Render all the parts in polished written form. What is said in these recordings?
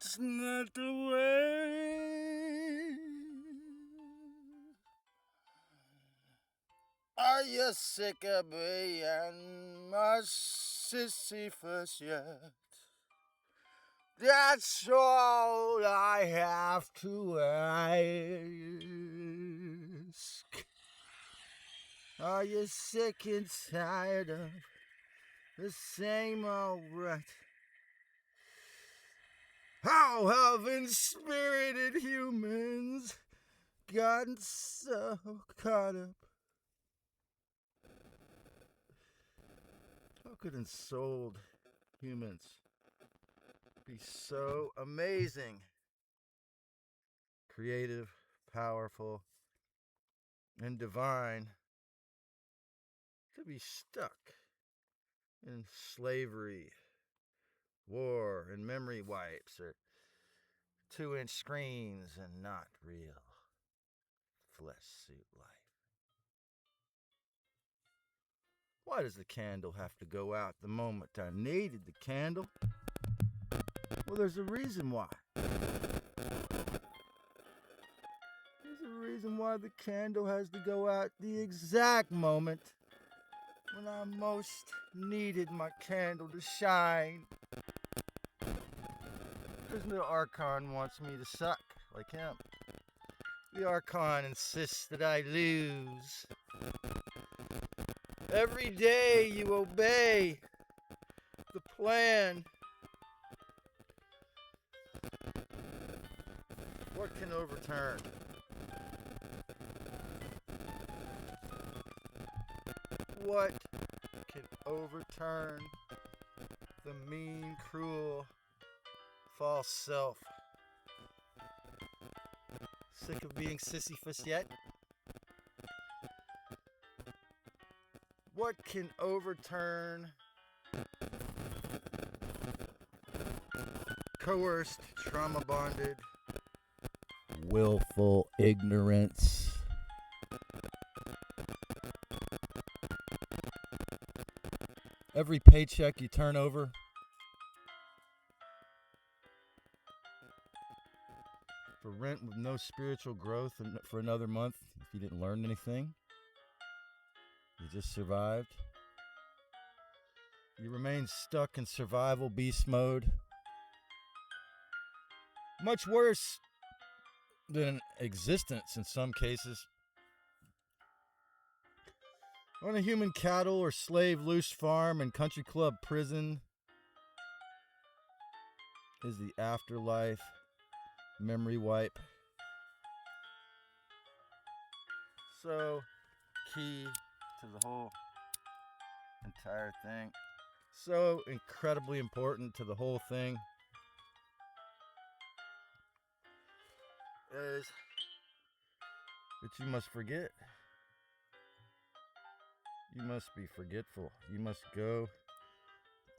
That's not the way. Are you sick of being my Sisyphus yet? That's all I have to ask. Are you sick and tired of the same old rut? How have inspirited humans gotten so caught up? How could ensouled humans be so amazing, creative, powerful, and divine to be stuck in slavery, war, and memory wipes, or 2-inch screens, and not real flesh suit life? Why does the candle have to go out the moment I needed the candle? Well, there's a reason why. There's a reason why the candle has to go out the exact moment when I most needed my candle to shine. Because the Archon wants me to suck like him. The Archon insists that I lose. Every day you obey the plan. What can overturn? What can overturn the mean, cruel, false self? Sick of being Sisyphus yet? What can overturn coerced, trauma-bonded, willful ignorance? Every paycheck you turn over for rent with no spiritual growth for another month if you didn't learn anything. You just survived. You remain stuck in survival beast mode. Much worse than existence in some cases. On a human cattle or slave loose farm and country club prison is the afterlife memory wipe. So key to the whole entire thing. So incredibly important to the whole thing is that you must forget. You must be forgetful. You must go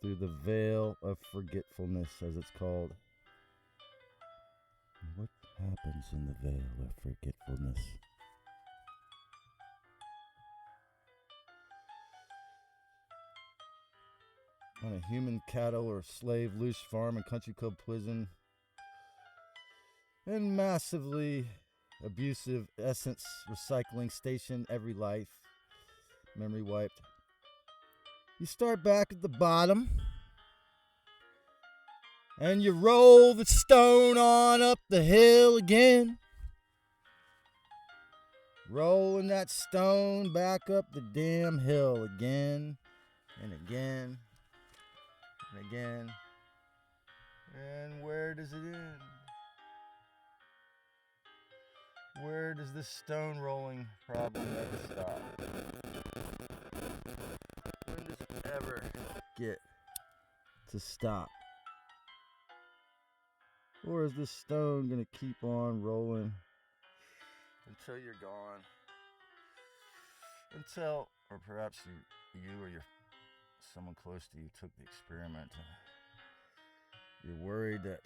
through the veil of forgetfulness, as it's called. What happens in the veil of forgetfulness? On a human cattle or slave loose farm and country club prison, and massively abusive essence recycling station, every life memory wiped. You start back at the bottom and you roll the stone on up the hill again, rolling that stone back up the damn hill again and again and again. And where does it end? Where does this stone rolling problem ever stop? When does it ever get to stop? Or is this stone going to keep on rolling until you're gone? Until, or perhaps you or someone close to you took the experiment and you're worried that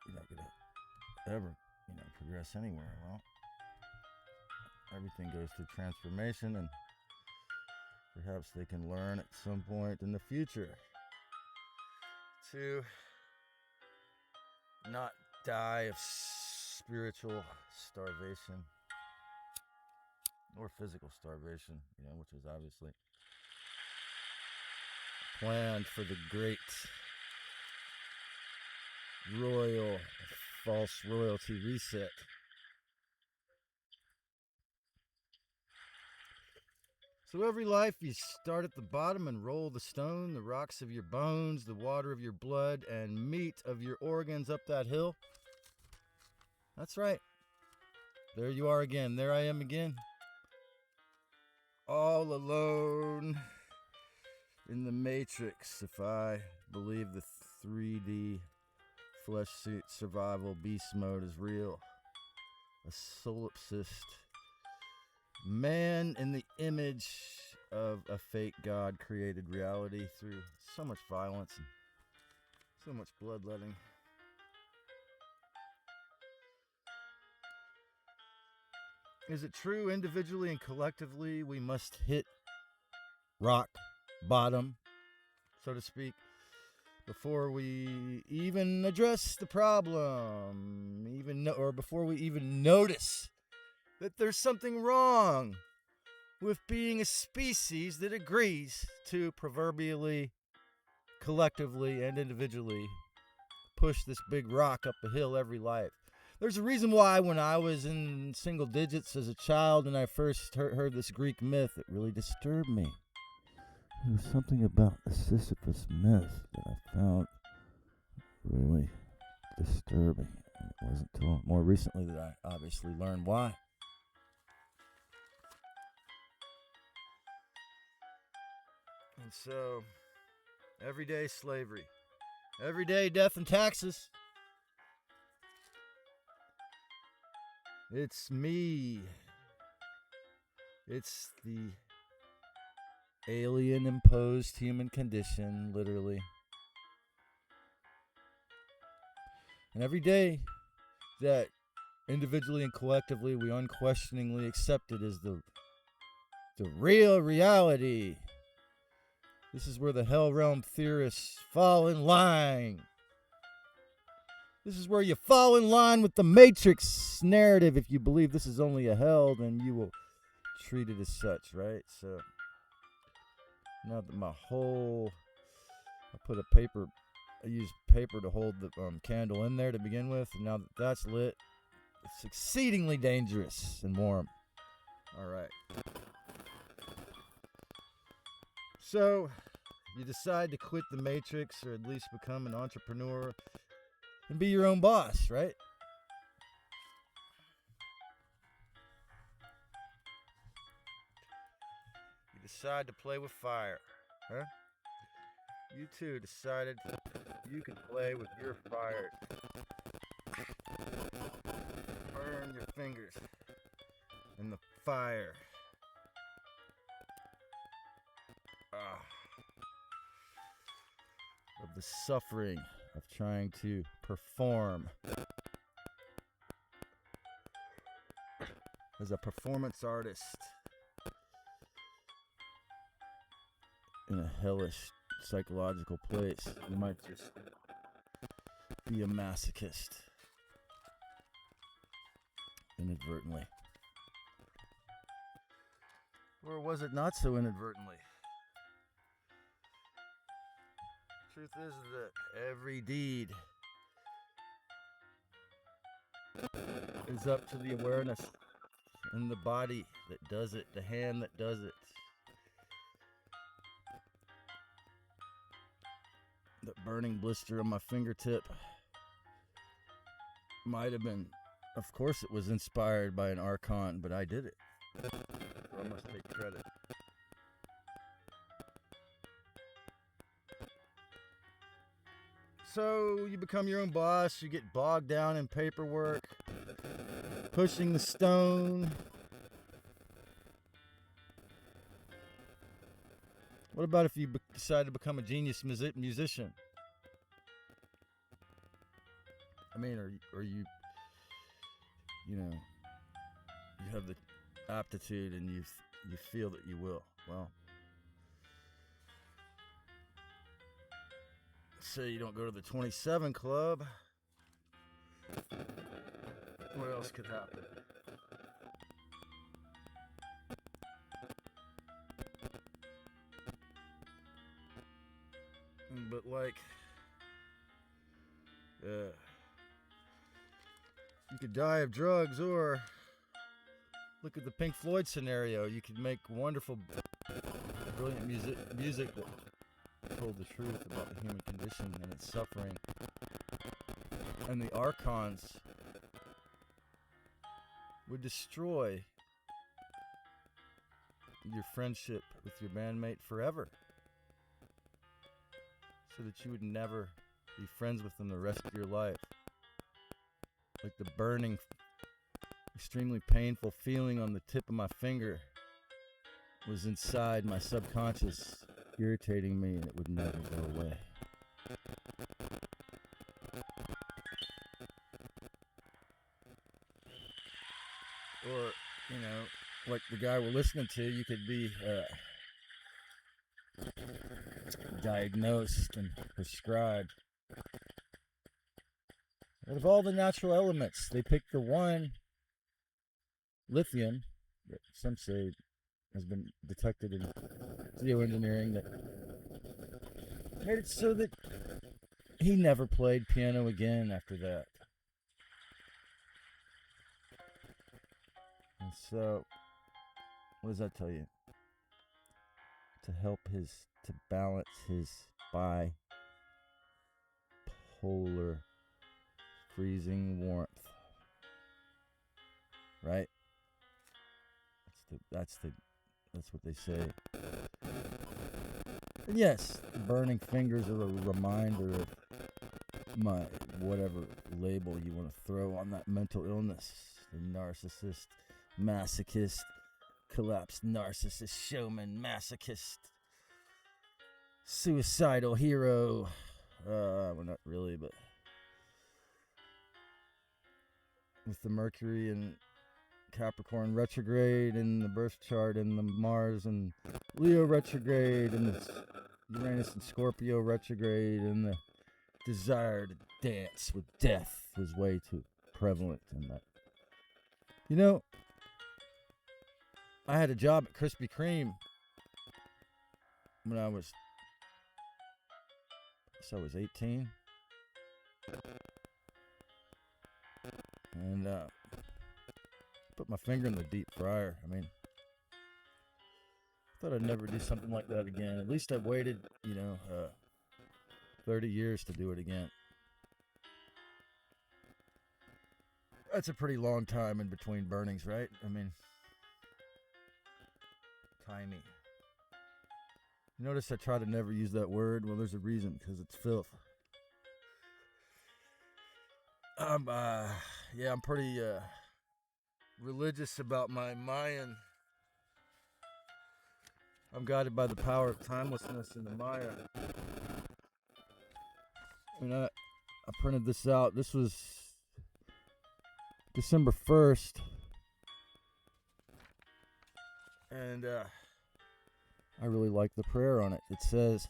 you're not going to ever, progress anywhere. Well, everything goes through transformation, and perhaps they can learn at some point in the future to not die of spiritual starvation or physical starvation, which was obviously planned for the great royal false royalty reset. So every life you start at the bottom and roll the stone, the rocks of your bones, the water of your blood, and meat of your organs up that hill. That's right. There you are again. There I am again. All alone in the matrix, if I believe the 3D flesh suit survival beast mode is real. A solipsist man in the image of a fake God created reality through so much violence and so much bloodletting. Is it true individually and collectively we must hit rock bottom, so to speak, before we even address the problem, or before we even notice that there's something wrong with being a species that agrees to proverbially, collectively, and individually push this big rock up a hill every life? There's a reason why when I was in single digits as a child and I first heard this Greek myth, it really disturbed me. There was something about the Sisyphus myth that I found really disturbing. And it wasn't until more recently that I obviously learned why. And so, everyday slavery, everyday death and taxes. It's me. It's the alien imposed human condition, literally. And every day that individually and collectively we unquestioningly accept it as the real reality. This is where the hell realm theorists fall in line. This is where you fall in line with the Matrix narrative. If you believe this is only a hell, then you will treat it as such, right? So now that I used paper to hold the candle in there to begin with. And now that that's lit, it's exceedingly dangerous and warm. All right. So you decide to quit the Matrix, or at least become an entrepreneur and be your own boss, right? You decide to play with fire, huh? You too decided you could play with your fire. Burn your fingers in the fire. Of the suffering of trying to perform as a performance artist in a hellish psychological place. You might just be a masochist inadvertently. Or was it not so inadvertently? Truth is that every deed is up to the awareness in the body that does it, the hand that does it. That burning blister on my fingertip might have been, of course it was inspired by an archon, but I did it. So I must take credit. So you become your own boss, you get bogged down in paperwork, pushing the stone. What about if you decide to become a genius musician? I mean, or you have the aptitude and you feel that you will. Well, say you don't go to the 27 Club. What else could happen? But like, you could die of drugs, or look at the Pink Floyd scenario. You could make wonderful, brilliant music that told the truth about the human condition and its suffering. And the archons would destroy your friendship with your bandmate forever, so that you would never be friends with them the rest of your life. Like the burning, extremely painful feeling on the tip of my finger was inside my subconscious, irritating me, and it would never go away. Or, you know, like the guy we're listening to, you could be diagnosed and prescribed. Out of all the natural elements, they picked the one, lithium, that some say has been detected in geoengineering, that made it so that he never played piano again after that. And so, what does that tell you? To balance his bipolar freezing warmth. Right? That's what they say. And yes, the burning fingers are a reminder of my whatever label you want to throw on that mental illness. The narcissist, masochist, collapsed narcissist, showman, masochist, suicidal hero. Well, not really, but with the Mercury and Capricorn retrograde in the birth chart, and the Mars and Leo retrograde, and the Uranus and Scorpio retrograde, and the desire to dance with death was way too prevalent in that. You know, I had a job at Krispy Kreme when I was 18. And put my finger in the deep fryer. I mean, I thought I'd never do something like that again. At least I waited, 30 years to do it again. That's a pretty long time in between burnings, right? I mean, timey. Notice I try to never use that word. Well, there's a reason, because it's filth. I'm pretty religious about my Mayan. I'm guided by the power of timelessness in the Maya. And I printed this out. This was December 1st. And I really like the prayer on it. It says,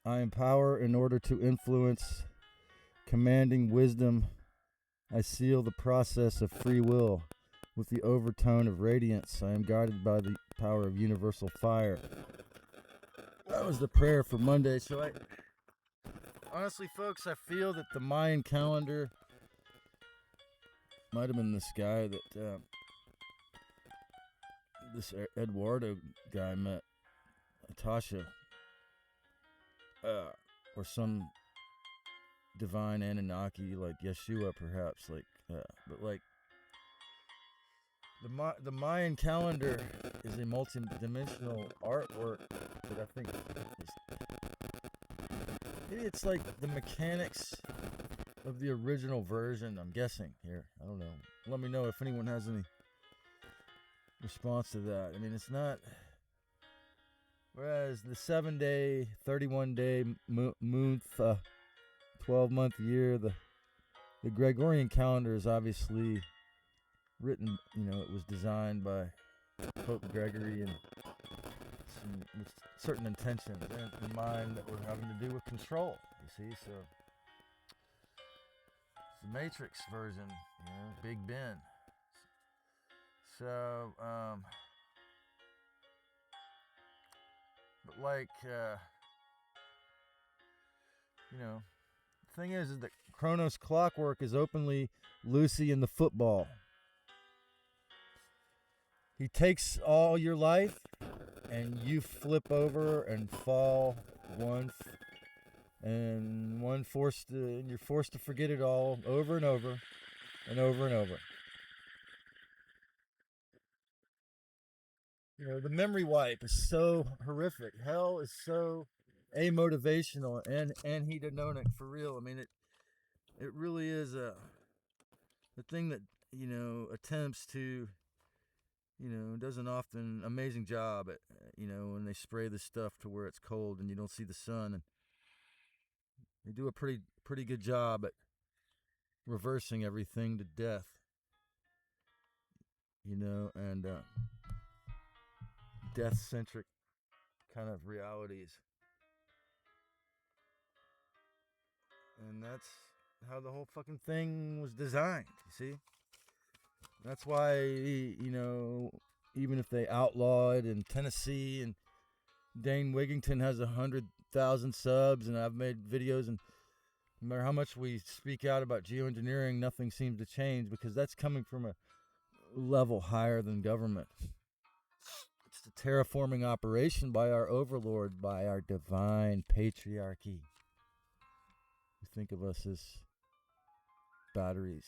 I empower in order to influence, commanding wisdom. I seal the process of free will with the overtone of radiance. I am guided by the power of universal fire. That was the prayer for Monday. So honestly, folks, I feel that the Mayan calendar might have been this guy that this Eduardo guy met, Natasha, or some divine Anunnaki like Yeshua, perhaps, but like the Mayan calendar is a multi-dimensional artwork that I think it's like the mechanics of the original version. I'm guessing here. I don't know. Let me know if anyone has any response to that. I mean, it's not. Whereas the 7-day, 31-day month, 12-month year, the Gregorian calendar is obviously written. It was designed by Pope Gregory, and and with certain intentions in mind that were having to do with control. You see, so it's the Matrix version, Big Ben. So, but like, the thing is that Chronos Clockwork is openly Lucy in the football. He takes all your life, and you flip over and fall and you're forced to forget it all over and over and over and over. The memory wipe is so horrific. Hell is so amotivational and hedonic for real. I mean, it really is the thing that attempts to does an often amazing job at when they spray the stuff to where it's cold and you don't see the sun, and they do a pretty good job at reversing everything to death, and death-centric kind of realities. And that's how the whole fucking thing was designed, you see? That's why, even if they outlaw it in Tennessee and Dane Wigington has 100,000 subs, and I've made videos, and no matter how much we speak out about geoengineering, nothing seems to change because that's coming from a level higher than government. It's the terraforming operation by our overlord, by our divine patriarchy. We think of us as batteries,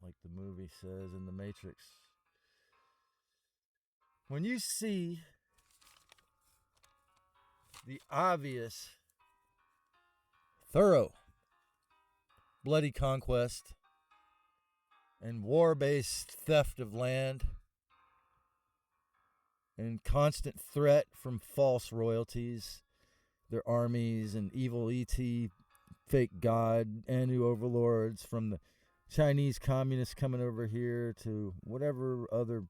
like the movie says in The Matrix. When you see the obvious, thorough, bloody conquest and war-based theft of land and constant threat from false royalties, their armies and evil ET, fake god, Anu overlords, from the Chinese communists coming over here to whatever other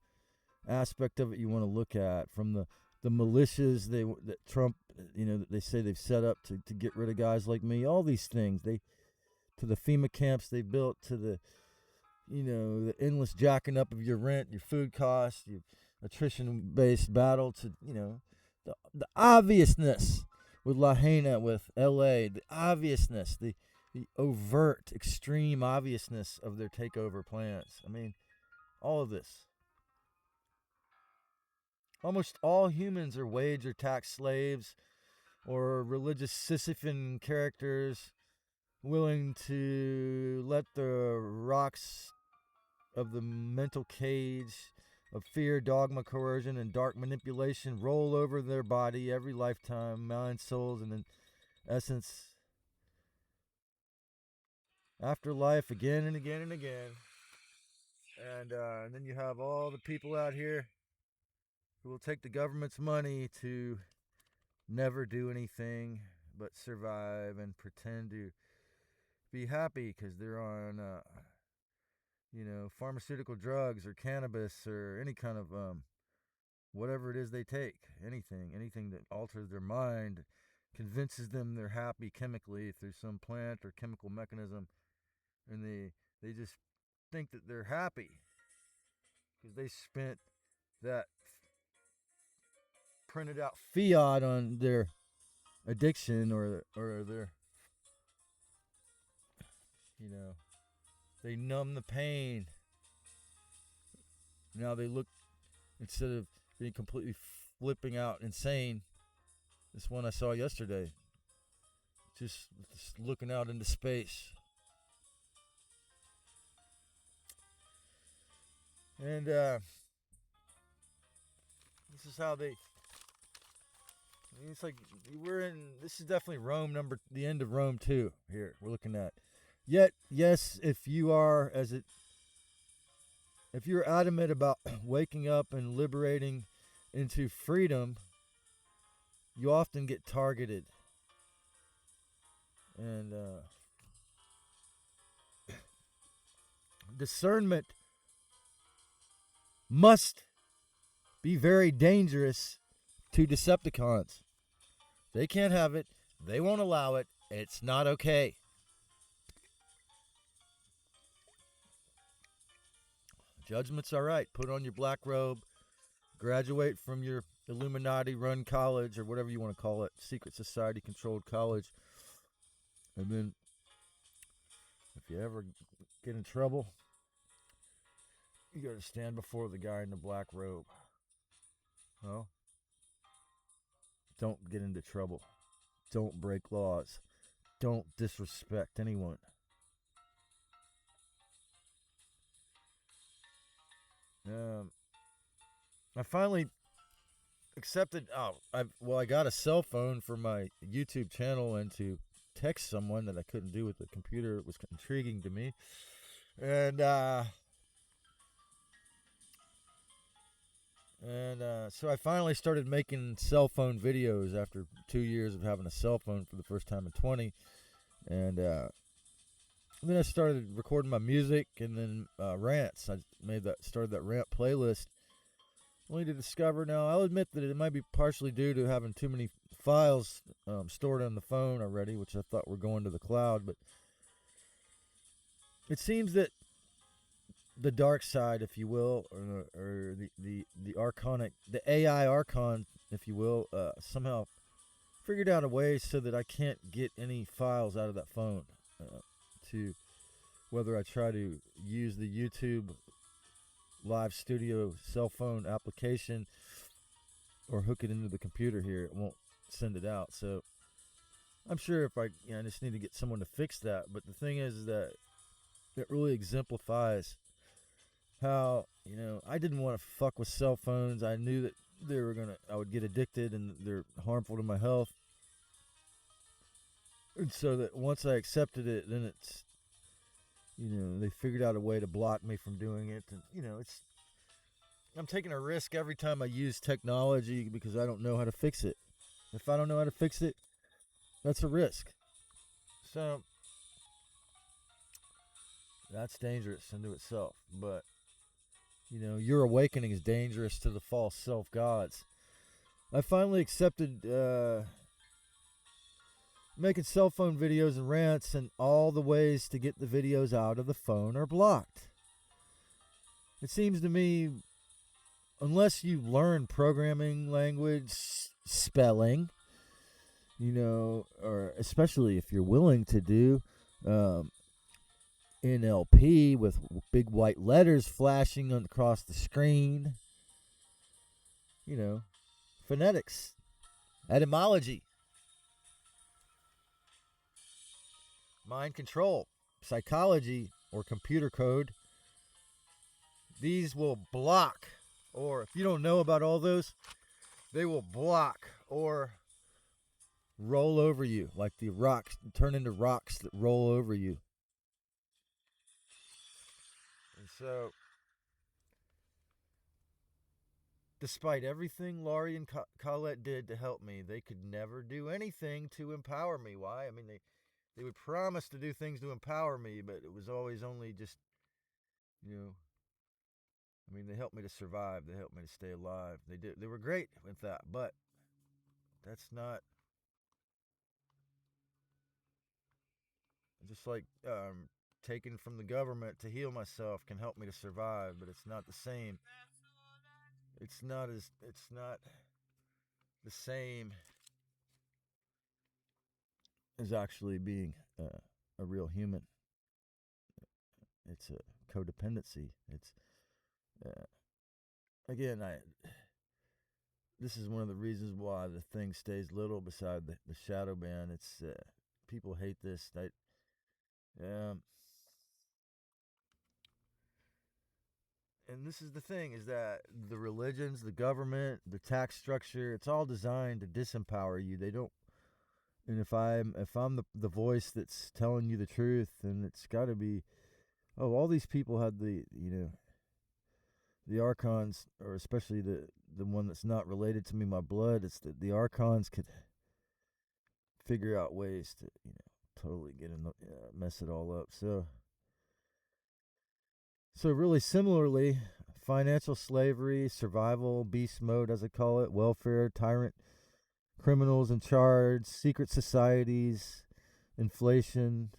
aspect of it you want to look at, from the militias that Trump, that they say they've set up to get rid of guys like me, all these things, to the FEMA camps they built, to the endless jacking up of your rent, your food costs, your attrition-based battle, to the obviousness with Lahaina, with LA, the obviousness, the overt, extreme obviousness of their takeover plans. I mean, all of this. Almost all humans are wage or tax slaves or religious Sisyphean characters willing to let the rocks of the mental cage of fear, dogma, coercion, and dark manipulation roll over their body every lifetime, mind, souls, and in essence, afterlife again and again and again. And then you have all the people out here who will take the government's money to never do anything but survive and pretend to be happy because they're on pharmaceutical drugs or cannabis or any kind of whatever it is they take, anything that alters their mind, convinces them they're happy chemically through some plant or chemical mechanism, and they just think that they're happy because they spent that printed out fiat on their addiction or their they numb the pain. Now they look, instead of being completely flipping out insane, this one I saw yesterday, just looking out into space. And this is how it's like this is definitely the end of Rome 2 here we're looking at. Yet, yes, if you're adamant about waking up and liberating into freedom, you often get targeted. And discernment must be very dangerous to Decepticons. They can't have it. They won't allow it. It's not okay. Judgment's all right. Put on your black robe. Graduate from your Illuminati-run college or whatever you want to call it, secret society-controlled college. And then if you ever get in trouble, you got to stand before the guy in the black robe. Well, don't get into trouble. Don't break laws. Don't disrespect anyone. I finally accepted. I got a cell phone for my YouTube channel and to text someone that I couldn't do with the computer. It was intriguing to me, and so I finally started making cell phone videos after 2 years of having a cell phone for the first time in 20, and then I started recording my music and then rants. I started that rant playlist. Only to discover now, I'll admit that it might be partially due to having too many files stored on the phone already, which I thought were going to the cloud. But it seems that the dark side, if you will, or the archonic, the AI archon, if you will, somehow figured out a way so that I can't get any files out of that phone. To whether I try to use the YouTube live studio cell phone application or hook it into the computer here, it won't send it out. So I'm sure if I just need to get someone to fix that. But the thing is that it really exemplifies how I didn't want to fuck with cell phones. I knew that I would get addicted and they're harmful to my health. And so that once I accepted it, then it's they figured out a way to block me from doing it. And I'm taking a risk every time I use technology because I don't know how to fix it. If I don't know how to fix it, that's a risk. So that's dangerous unto itself. But your awakening is dangerous to the false self-gods. I finally accepted making cell phone videos and rants, and all the ways to get the videos out of the phone are blocked. It seems to me, unless you learn programming language, spelling, or especially if you're willing to do NLP with big white letters flashing across the screen, phonetics, etymology, mind control, psychology, or computer code. These will block, or if you don't know about all those, they will block or roll over you, like the rocks, turn into rocks that roll over you. And so, despite everything Laurie and Colette did to help me, they could never do anything to empower me. Why? I mean, they would promise to do things to empower me, but it was always only just, they helped me to survive. They helped me to stay alive. They were great with that, but that's not just like taken from the government to heal myself can help me to survive, but it's not the same. It's not the same as actually being a real human. It's a codependency. It's again, this is one of the reasons why the thing stays little beside the shadow band. It's people hate this. And this is the thing, is that the religions, the government, the tax structure, it's all designed to disempower you. They don't. And if I'm the voice that's telling you the truth, then it's got to be, all these people had the archons, or especially the one that's not related to me, my blood. It's that the archons could figure out ways to totally get in mess it all up. So really similarly, financial slavery, survival, beast mode, as I call it, welfare, tyrant, criminals in charge, secret societies, inflation.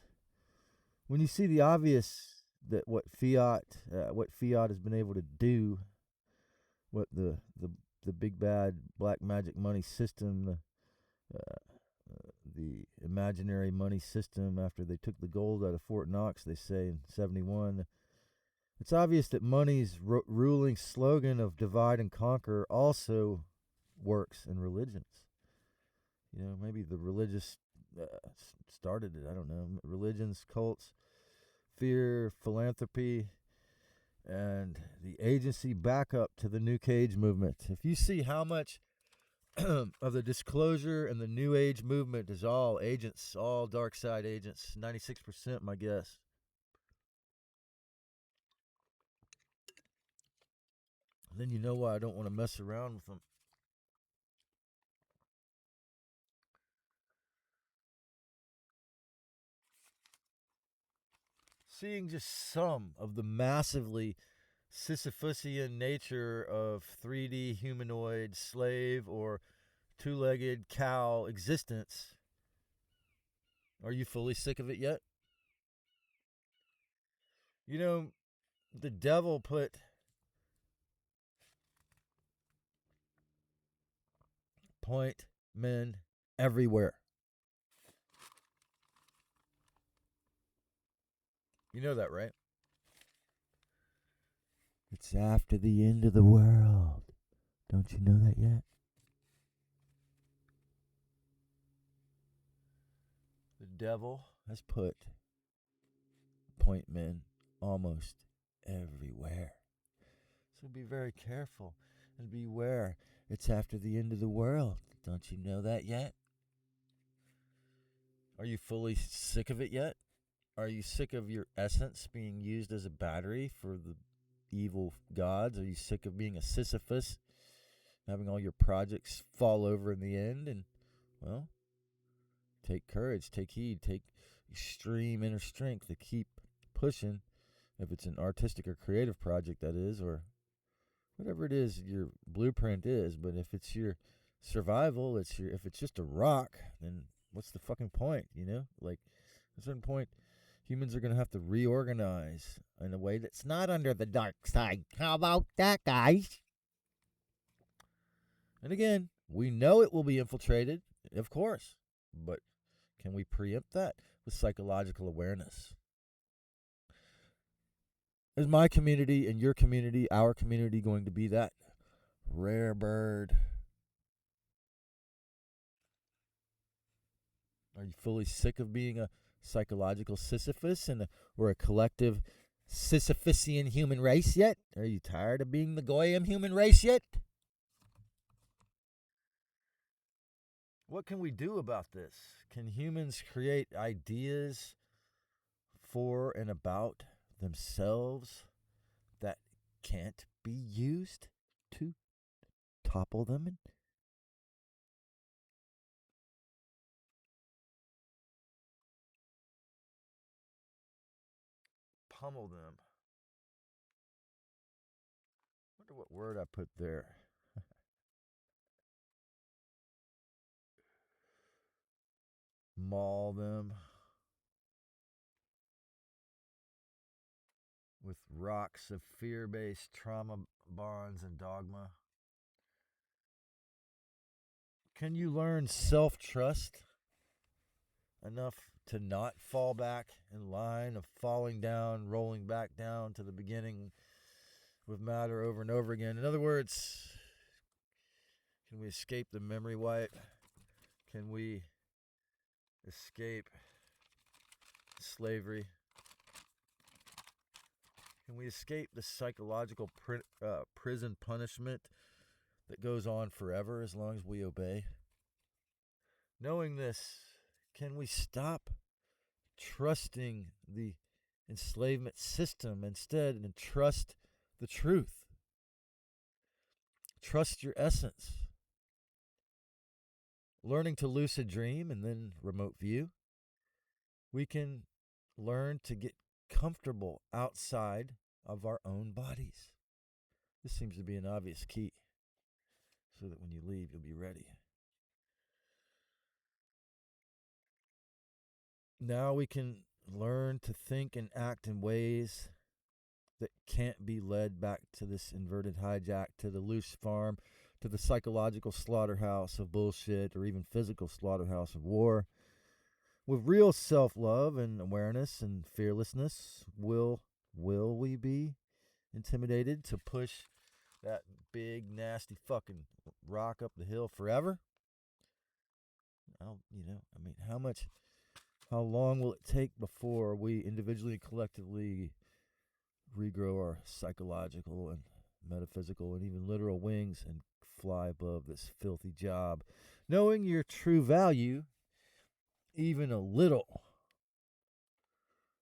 When you see the obvious that what fiat has been able to do, what the big bad black magic money system, the imaginary money system after they took the gold out of Fort Knox, they say in 71. It's obvious that money's ruling slogan of divide and conquer also works in religions. Maybe the religious started it. I don't know. Religions, cults, fear, philanthropy, and the agency backup to the New Age movement. If you see how much of the disclosure and the New Age movement is all agents, all dark side agents, 96%, my guess. Then you know why I don't want to mess around with them. Seeing just some of the massively Sisyphusian nature of 3D humanoid slave or two-legged cow existence. Are you fully sick of it yet? The devil put point men everywhere. You know that, right? It's after the end of the world. Don't you know that yet? The devil has put point men almost everywhere. So be very careful and beware. It's after the end of the world. Don't you know that yet? Are you fully sick of it yet? Are you sick of your essence being used as a battery for the evil gods? Are you sick of being a Sisyphus, having all your projects fall over in the end? And, well, take courage, take heed, take extreme inner strength to keep pushing. If it's an artistic or creative project, that is, or whatever it is your blueprint is. But if it's your survival, if it's just a rock, then what's the fucking point? Like, at a certain point, humans are going to have to reorganize in a way that's not under the dark side. How about that, guys? And again, we know it will be infiltrated, of course, but can we preempt that with psychological awareness? Is my community and your community, our community, going to be that rare bird? Are you fully sick of being a psychological Sisyphus or a collective Sisyphusian human race yet? Are you tired of being the Goyim human race yet? What can we do about this? Can humans create ideas for and about themselves that can't be used to topple them and pummel them? I wonder what word I put there. Maul them with rocks of fear-based trauma bonds and dogma. Can you learn self-trust enough to not fall back in line of falling down, rolling back down to the beginning with matter over and over again? In other words, can we escape the memory wipe? Can we escape slavery? Can we escape the psychological prison punishment that goes on forever as long as we obey? Knowing this, can we stop trusting the enslavement system instead and trust the truth? Trust your essence. Learning to lucid dream and then remote view, we can learn to get comfortable outside of our own bodies. This seems to be an obvious key so that when you leave, you'll be ready. Now we can learn to think and act in ways that can't be led back to this inverted hijack, to the loose farm, to the psychological slaughterhouse of bullshit, or even physical slaughterhouse of war. With real self-love and awareness and fearlessness, will we be intimidated to push that big, nasty fucking rock up the hill forever? How long will it take before we individually and collectively regrow our psychological and metaphysical and even literal wings and fly above this filthy job, knowing your true value, even a little?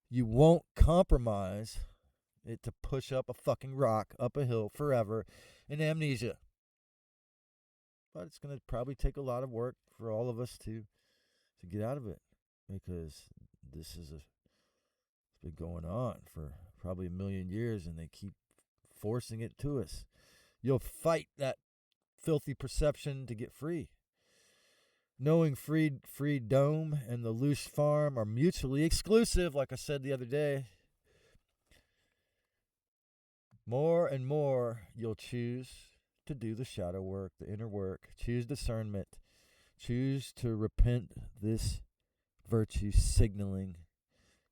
You won't compromise it to push up a fucking rock up a hill forever in amnesia. But it's going to probably take a lot of work for all of us to get out of it, because it's been going on for probably a million years, and they keep forcing it to us. You'll fight that filthy perception to get free. Knowing freedom and the loose farm are mutually exclusive, like I said the other day. More and more, you'll choose to do the shadow work, the inner work. Choose discernment. Choose to repent this virtue signaling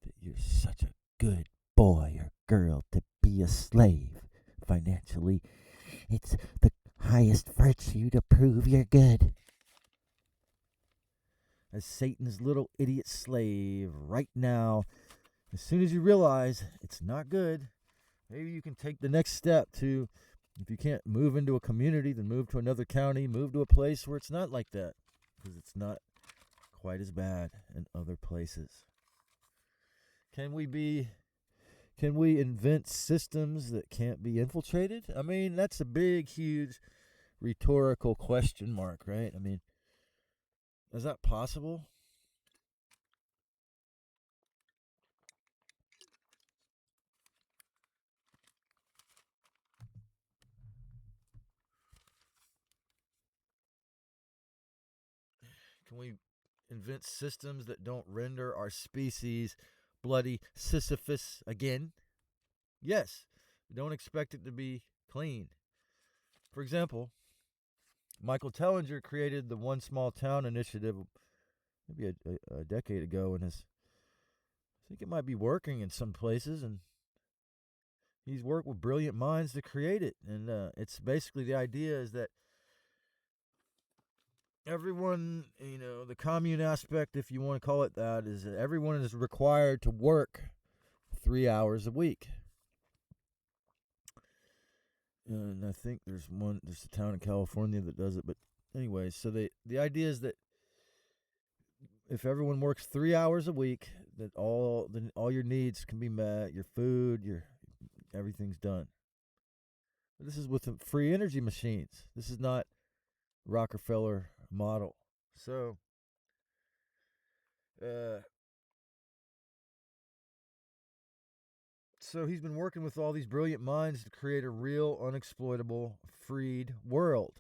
that you're such a good boy or girl to be a slave financially. It's the highest virtue to prove you're good. As Satan's little idiot slave right now, as soon as you realize it's not good, maybe you can take the next step to, if you can't move into a community, then move to another county, move to a place where it's not like that, because it's not quite as bad in other places. Can we invent systems that can't be infiltrated? I mean, that's a big, huge rhetorical question mark, right? I mean, is that possible? Can we invent systems that don't render our species bloody Sisyphus again? Yes. Don't expect it to be clean. For example, Michael Tellinger created the One Small Town initiative maybe a decade ago, and I think it might be working in some places, and he's worked with brilliant minds to create it. And it's basically, the idea is that everyone, the commune aspect, if you want to call it that, is that everyone is required to work 3 hours a week. And I think there's a town in California that does it. But anyway, so the idea is that if everyone works 3 hours a week, that all your needs can be met, your food, everything's done. But this is with the free energy machines. This is not Rockefeller model. So, he's been working with all these brilliant minds to create a real, unexploitable, freed world.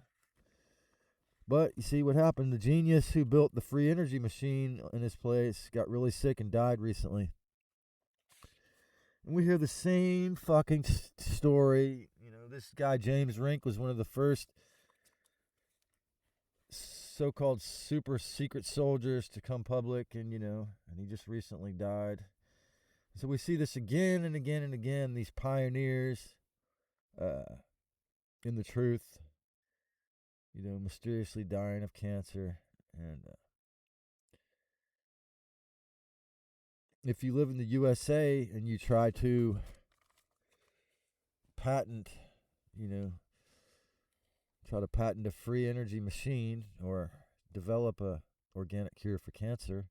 But you see what happened? The genius who built the free energy machine in his place got really sick and died recently. And we hear the same fucking story. This guy, James Rink, was one of the first so-called super secret soldiers to come public, and he just recently died. So we see this again and again and again, these pioneers in the truth, mysteriously dying of cancer. And if you live in the USA and you try to patent, a free energy machine or develop a organic cure for cancer,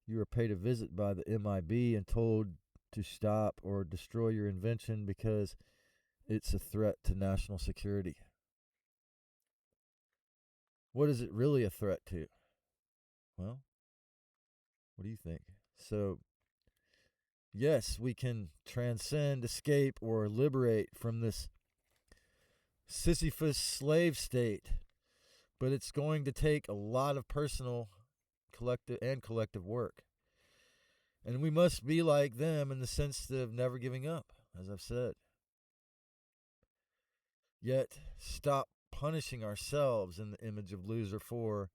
you are paid a visit by the MIB and told to stop or destroy your invention because it's a threat to national security. What is it really a threat to? Well, what do you think? So, yes, we can transcend, escape, or liberate from this Sisyphus slave state. But it's going to take a lot of personal, collective work. And we must be like them in the sense of never giving up, as I've said. Yet, stop punishing ourselves in the image of loser 4,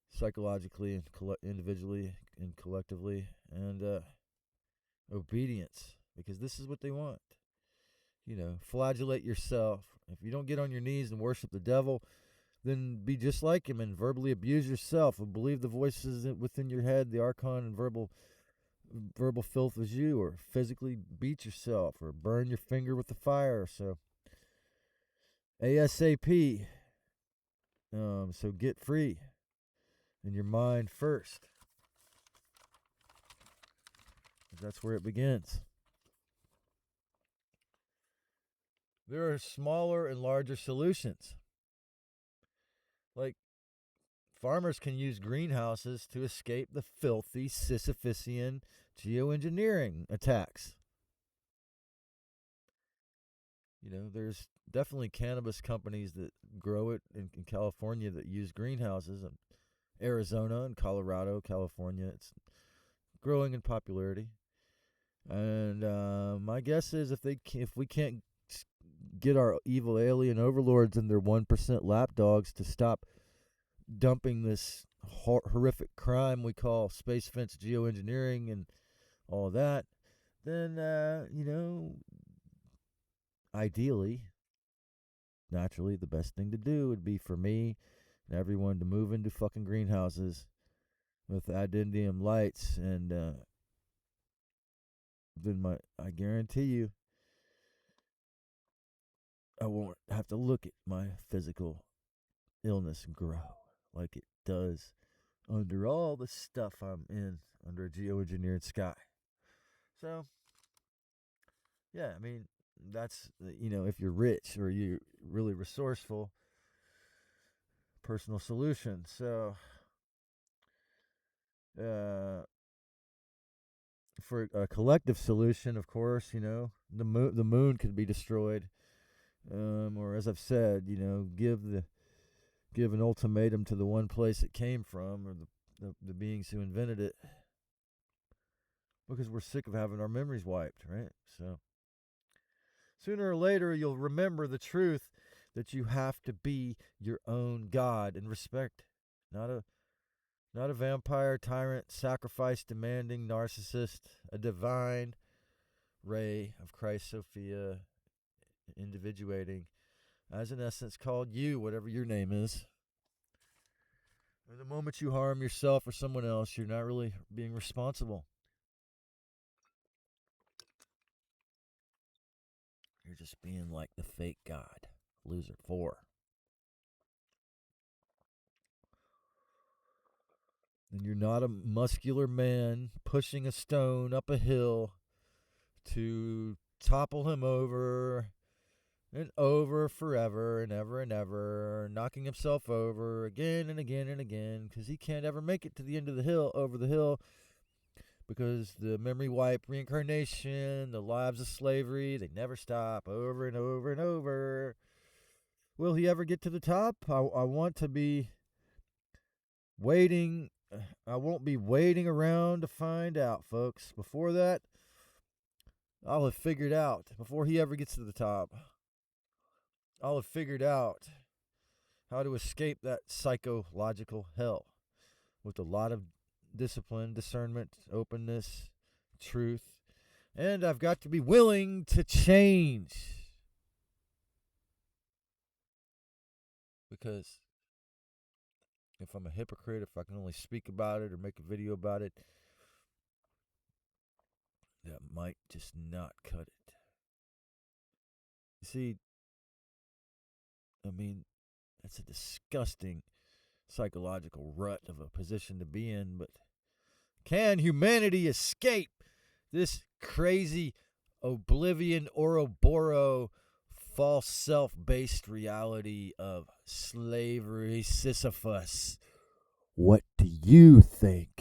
psychologically and individually and collectively, and obedience, because this is what they want. Flagellate yourself. If you don't get on your knees and worship the devil, then be just like him and verbally abuse yourself and believe the voices within your head, the archon and verbal filth as you, or physically beat yourself or burn your finger with the fire. So ASAP. So get free in your mind first. That's where it begins. There are smaller and larger solutions. Like, farmers can use greenhouses to escape the filthy Sisyphusian geoengineering attacks. There's definitely cannabis companies that grow it in California that use greenhouses. In Arizona and Colorado, California, it's growing in popularity. And my guess is if we can't get our evil alien overlords and their 1% lapdogs to stop dumping this horrific crime we call space fence geoengineering and all that, then, ideally, naturally, the best thing to do would be for me and everyone to move into fucking greenhouses with addendum lights, and then I guarantee you, I won't have to look at my physical illness grow like it does under all the stuff I'm in under a geoengineered sky. So, yeah, I mean, that's, if you're rich or you're really resourceful, personal solution. So, for a collective solution, of course, the moon could be destroyed. Or as I've said, give an ultimatum to the one place it came from, or the beings who invented it, because we're sick of having our memories wiped, right? So sooner or later you'll remember the truth that you have to be your own God and respect, not a vampire, tyrant, sacrifice demanding narcissist, a divine ray of Christ Sophia, individuating as an essence called you, whatever your name is. And the moment you harm yourself or someone else, you're not really being responsible. You're just being like the fake God, loser 4. And you're not a muscular man pushing a stone up a hill to topple him over and over forever and ever, knocking himself over again and again and again, because he can't ever make it to the end of the hill, over the hill, because the memory wipe, reincarnation, the lives of slavery, they never stop, over and over and over. Will he ever get to the top? I want to be waiting. I won't be waiting around to find out, folks. Before that, I'll have figured out, before he ever gets to the top, I'll have figured out how to escape that psychological hell with a lot of discipline, discernment, openness, truth. And I've got to be willing to change. Because if I'm a hypocrite, if I can only speak about it or make a video about it, that might just not cut it. You see, I mean, that's a disgusting psychological rut of a position to be in, but can humanity escape this crazy oblivion Ouroboros false self-based reality of slavery Sisyphus? What do you think?